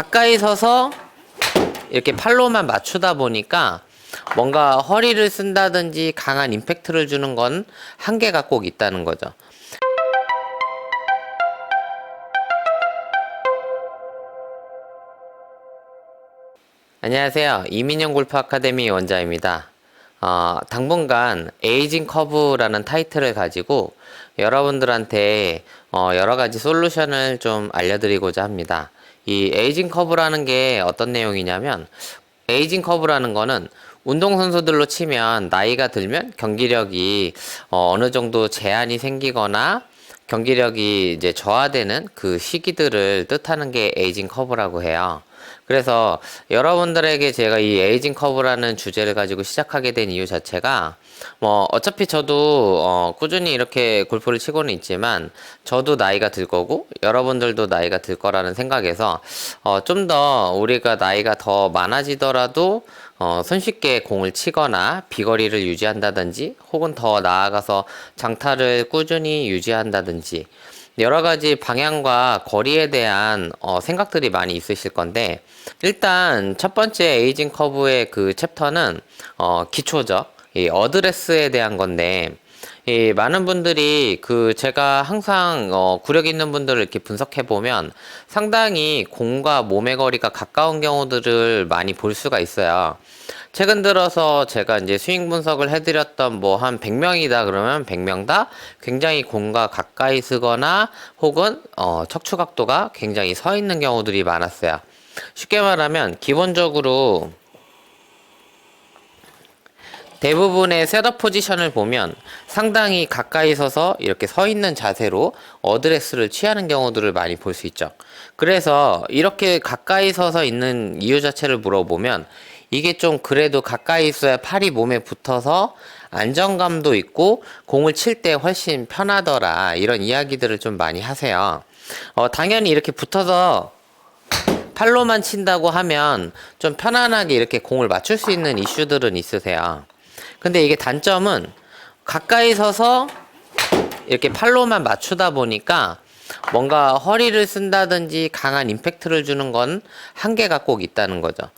가까이 서서 이렇게 팔로만 맞추다 보니까 뭔가 허리를 쓴다든지 강한 임팩트를 주는 건 한계가 꼭 있다는 거죠. 안녕하세요. 이민영 골프 아카데미 원장입니다. 당분간 에이징 커브라는 타이틀을 가지고 여러분들한테 여러 가지 솔루션을 좀 알려드리고자 합니다. 이 에이징 커브라는 게 어떤 내용이냐면, 에이징 커브라는 거는 운동선수들로 치면 나이가 들면 경기력이 어느 정도 제한이 생기거나 경기력이 이제 저하되는 그 시기들을 뜻하는 게 에이징 커브라고 해요. 그래서 여러분들에게 제가 이 에이징 커브라는 주제를 가지고 시작하게 된 이유 자체가, 어차피 저도 꾸준히 이렇게 골프를 치고는 있지만 저도 나이가 들 거고 여러분들도 나이가 들 거라는 생각에서 좀 더 우리가 나이가 더 많아지더라도 손쉽게 공을 치거나 비거리를 유지한다든지 혹은 더 나아가서 장타를 꾸준히 유지한다든지 여러 가지 방향과 거리에 대한 생각들이 많이 있으실 건데, 일단 첫 번째 에이징 커브의 그 챕터는 기초죠. 이 어드레스에 대한 건데, 이 많은 분들이 제가 항상 구력 있는 분들을 이렇게 분석해 보면 상당히 공과 몸의 거리가 가까운 경우들을 많이 볼 수가 있어요. 최근 들어서 제가 이제 스윙 분석을 해드렸던 한 100명이다 그러면 100명 다 굉장히 공과 가까이 쓰거나 혹은 척추 각도가 굉장히 서 있는 경우들이 많았어요. 쉽게 말하면 기본적으로 대부분의 셋업 포지션을 보면 상당히 가까이 서서 이렇게 서 있는 자세로 어드레스를 취하는 경우들을 많이 볼 수 있죠. 그래서 이렇게 가까이 서서 있는 이유 자체를 물어보면, 이게 좀 그래도 가까이 있어야 팔이 몸에 붙어서 안정감도 있고 공을 칠 때 훨씬 편하더라, 이런 이야기들을 좀 많이 하세요. 당연히 이렇게 붙어서 팔로만 친다고 하면 좀 편안하게 이렇게 공을 맞출 수 있는 이슈들은 있으세요. 근데 이게 단점은 가까이 서서 이렇게 팔로만 맞추다 보니까 뭔가 허리를 쓴다든지 강한 임팩트를 주는 건 한계가 꼭 있다는 거죠.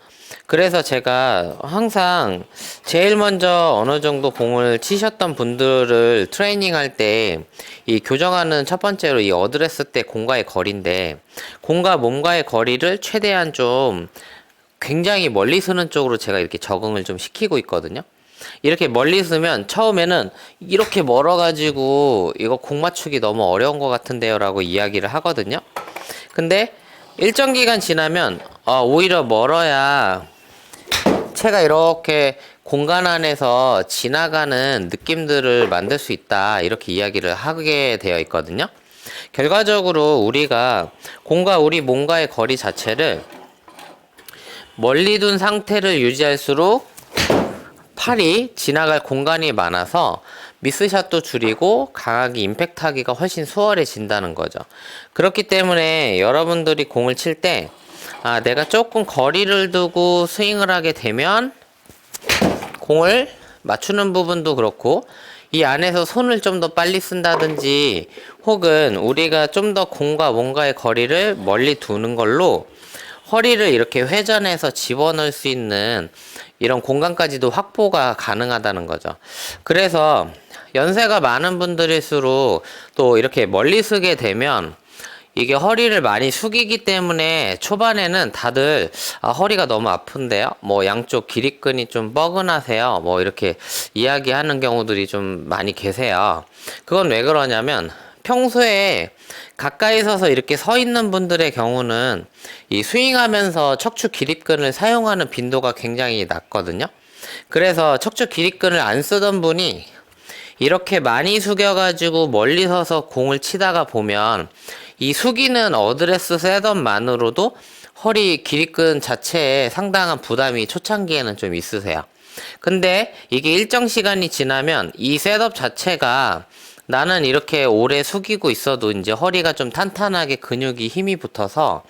그래서 제가 항상 제일 먼저 어느 정도 공을 치셨던 분들을 트레이닝 할 때 이 교정하는 첫 번째로 이 어드레스 때 공과의 거리인데, 공과 몸과의 거리를 최대한 좀 굉장히 멀리 쓰는 쪽으로 제가 이렇게 적응을 좀 시키고 있거든요. 이렇게 멀리 쓰면 처음에는 이렇게 멀어가지고 이거 공 맞추기 너무 어려운 것 같은데요 라고 이야기를 하거든요. 근데 일정 기간 지나면 오히려 멀어야 채가 이렇게 공간 안에서 지나가는 느낌들을 만들 수 있다, 이렇게 이야기를 하게 되어 있거든요. 결과적으로 우리가 공과 우리 몸과의 거리 자체를 멀리 둔 상태를 유지할수록 팔이 지나갈 공간이 많아서 미스샷도 줄이고 강하게 임팩트 하기가 훨씬 수월해진다는 거죠. 그렇기 때문에 여러분들이 공을 칠 때 내가 조금 거리를 두고 스윙을 하게 되면 공을 맞추는 부분도 그렇고 이 안에서 손을 좀 더 빨리 쓴다든지 혹은 우리가 좀 더 공과 몸과의 거리를 멀리 두는 걸로 허리를 이렇게 회전해서 집어넣을 수 있는 이런 공간까지도 확보가 가능하다는 거죠. 그래서 연세가 많은 분들일수록 또 이렇게 멀리 쓰게 되면 이게 허리를 많이 숙이기 때문에 초반에는 다들 허리가 너무 아픈데요, 양쪽 기립근이 좀 뻐근하세요, 이렇게 이야기하는 경우들이 좀 많이 계세요. 그건 왜 그러냐면, 평소에 가까이 서서 이렇게 서 있는 분들의 경우는 이 스윙하면서 척추 기립근을 사용하는 빈도가 굉장히 낮거든요. 그래서 척추 기립근을 안 쓰던 분이 이렇게 많이 숙여가지고 멀리 서서 공을 치다가 보면 이 숙이는 어드레스 셋업만으로도 허리 기립근 자체에 상당한 부담이 초창기에는 좀 있으세요. 근데 이게 일정 시간이 지나면 이 셋업 자체가 나는 이렇게 오래 숙이고 있어도 이제 허리가 좀 탄탄하게 근육이 힘이 붙어서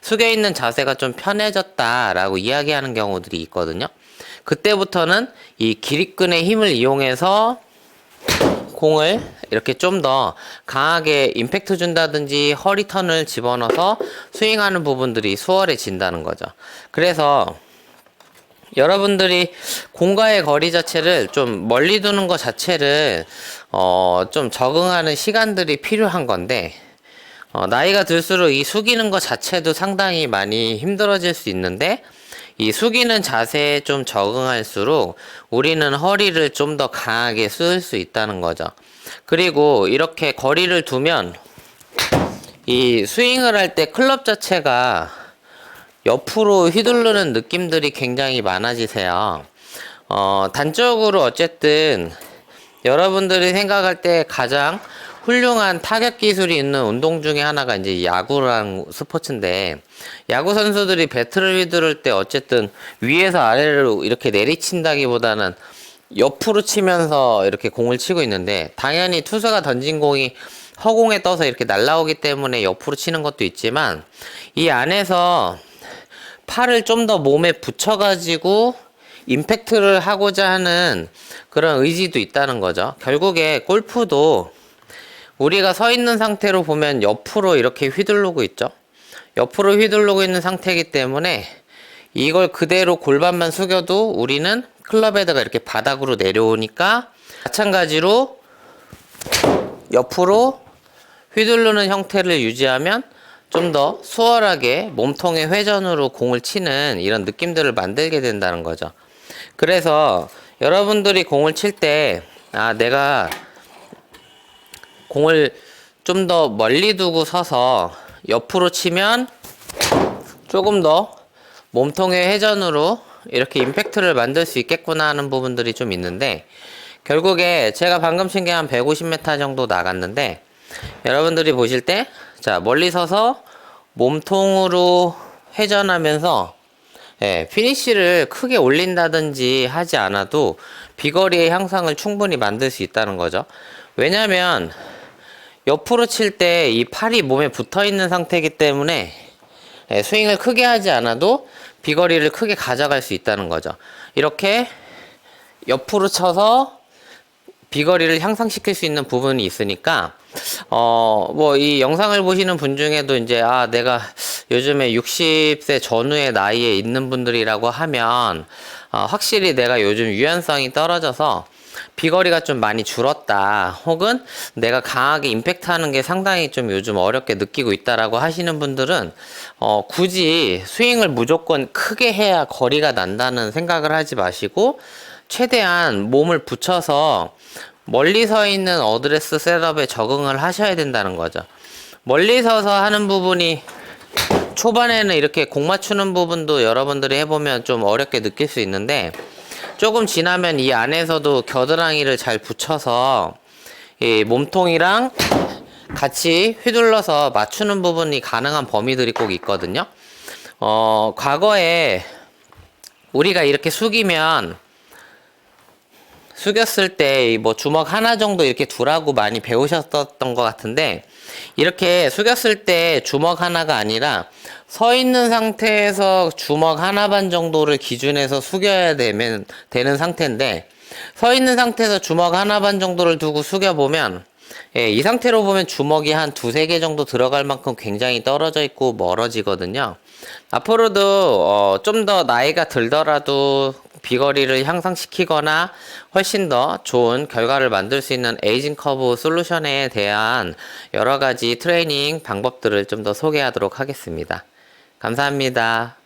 숙여있는 자세가 좀 편해졌다라고 이야기하는 경우들이 있거든요. 그때부터는 이 기립근의 힘을 이용해서 공을 이렇게 좀 더 강하게 임팩트 준다든지 허리 턴을 집어넣어서 스윙하는 부분들이 수월해진다는 거죠. 그래서 여러분들이 공과의 거리 자체를 좀 멀리 두는 것 자체를 좀 적응하는 시간들이 필요한 건데, 나이가 들수록 이 숙이는 것 자체도 상당히 많이 힘들어질 수 있는데, 이 숙이는 자세에 좀 적응할수록 우리는 허리를 좀 더 강하게 쓸 수 있다는 거죠. 그리고 이렇게 거리를 두면 이 스윙을 할 때 클럽 자체가 옆으로 휘두르는 느낌들이 굉장히 많아지세요. 단적으로 어쨌든 여러분들이 생각할 때 가장 훌륭한 타격 기술이 있는 운동 중에 하나가 이제 야구랑 스포츠인데, 야구 선수들이 배트를 휘두를 때 어쨌든 위에서 아래로 이렇게 내리친다기보다는 옆으로 치면서 이렇게 공을 치고 있는데, 당연히 투수가 던진 공이 허공에 떠서 이렇게 날아오기 때문에 옆으로 치는 것도 있지만, 이 안에서 팔을 좀 더 몸에 붙여가지고 임팩트를 하고자 하는 그런 의지도 있다는 거죠. 결국에 골프도 우리가 서 있는 상태로 보면 옆으로 이렇게 휘두르고 있죠. 옆으로 휘두르고 있는 상태이기 때문에 이걸 그대로 골반만 숙여도 우리는 클럽헤드가 이렇게 바닥으로 내려오니까, 마찬가지로 옆으로 휘두르는 형태를 유지하면 좀 더 수월하게 몸통의 회전으로 공을 치는 이런 느낌들을 만들게 된다는 거죠. 그래서 여러분들이 공을 칠 때, 내가 공을 좀 더 멀리 두고 서서 옆으로 치면 조금 더 몸통의 회전으로 이렇게 임팩트를 만들 수 있겠구나 하는 부분들이 좀 있는데, 결국에 제가 방금 친 게 한 150m 정도 나갔는데, 여러분들이 보실 때, 자, 멀리 서서 몸통으로 회전하면서 피니쉬를 크게 올린다든지 하지 않아도 비거리의 향상을 충분히 만들 수 있다는 거죠. 왜냐면 옆으로 칠 때 이 팔이 몸에 붙어 있는 상태이기 때문에 스윙을 크게 하지 않아도 비거리를 크게 가져갈 수 있다는 거죠. 이렇게 옆으로 쳐서 비거리를 향상시킬 수 있는 부분이 있으니까, 뭐 이 영상을 보시는 분 중에도 이제 내가 요즘에 60세 전후의 나이에 있는 분들이라고 하면 확실히 내가 요즘 유연성이 떨어져서 비거리가 좀 많이 줄었다, 혹은 내가 강하게 임팩트 하는 게 상당히 좀 요즘 어렵게 느끼고 있다라고 하시는 분들은 굳이 스윙을 무조건 크게 해야 거리가 난다는 생각을 하지 마시고, 최대한 몸을 붙여서 멀리 서 있는 어드레스 셋업에 적응을 하셔야 된다는 거죠. 멀리 서서 하는 부분이 초반에는 이렇게 공 맞추는 부분도 여러분들이 해보면 좀 어렵게 느낄 수 있는데, 조금 지나면 이 안에서도 겨드랑이를 잘 붙여서 이 몸통이랑 같이 휘둘러서 맞추는 부분이 가능한 범위들이 꼭 있거든요. 과거에 우리가 이렇게 숙였을 때 뭐 주먹 하나 정도 이렇게 두라고 많이 배우셨던 것 같은데, 이렇게 숙였을 때 주먹 하나가 아니라 서 있는 상태에서 주먹 하나 반 정도를 기준해서 숙여야 되는 상태인데, 서 있는 상태에서 주먹 하나 반 정도를 두고 숙여보면, 이 상태로 보면 주먹이 한 두세 개 정도 들어갈 만큼 굉장히 떨어져 있고 멀어지거든요. 앞으로도 좀 더 나이가 들더라도 비거리를 향상시키거나 훨씬 더 좋은 결과를 만들 수 있는 에이징 커브 솔루션에 대한 여러 가지 트레이닝 방법들을 좀 더 소개하도록 하겠습니다. 감사합니다.